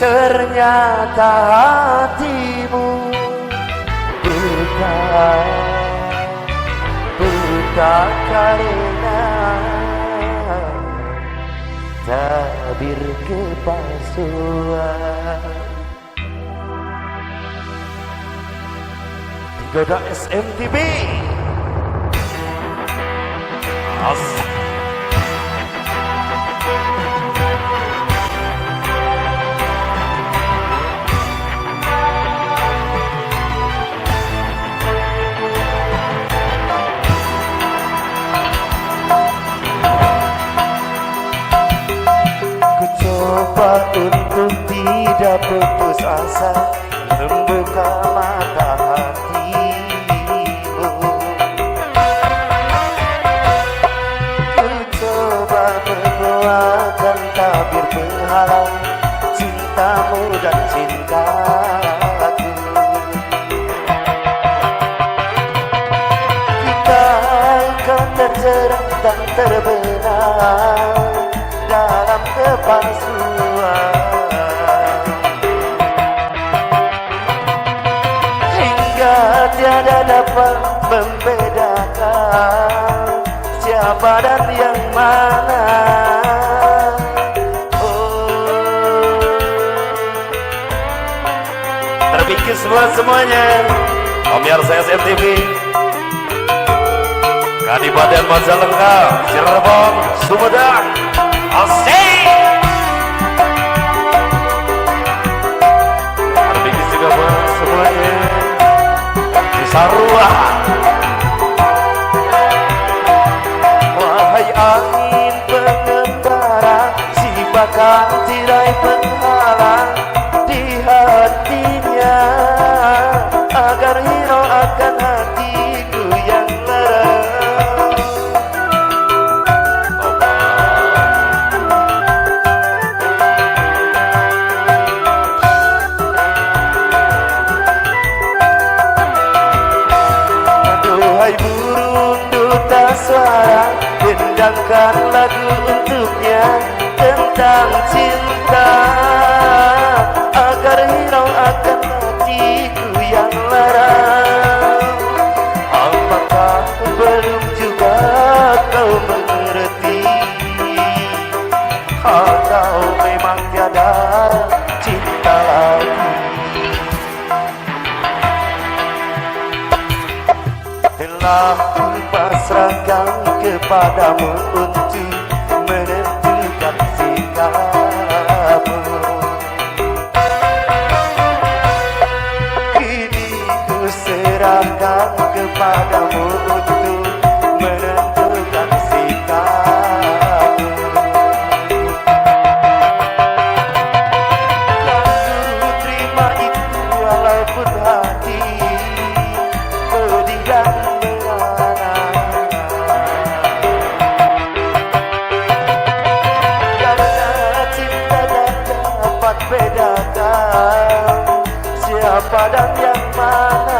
Ternyata hatimu buta karena tabir kepalsuan. Digoda SMTV asik. Untuk tidak putus asa, membuka mata hatimu. Ku coba perbuatan tabir penghalang cintamu dan cintaku. Kita akan terjerat dan terbenam dalam kepalsuan, hingga tiada dapat membedakan siapa dan yang mana. Terpikir semuanya pemirsa SMTV Kadipaten Majalengka, Cirebon, Sumedang, asik. Terpikir juga buat semuanya Cisarua. Wahai angin pengembara, si bakal tirai penghalang di hatinya, agar hirau akan hatiku yang lara. Aduhai burung duta suara, dendangkan lagu untuknya tentang cinta, agar hirau akan hatiku yang lara. Apakah belum juga kau mengerti, atau memang tiada cinta lagi? Telah kupasrahkan kepadamu untuk menentukan sikapmu. Kini ku serahkan kepadamu untuk menentukan sikapmu. Dan ku terima itu walaupun hati pedih dan merana. Karena cinta tak dapat bedakan siapa dan yang mana.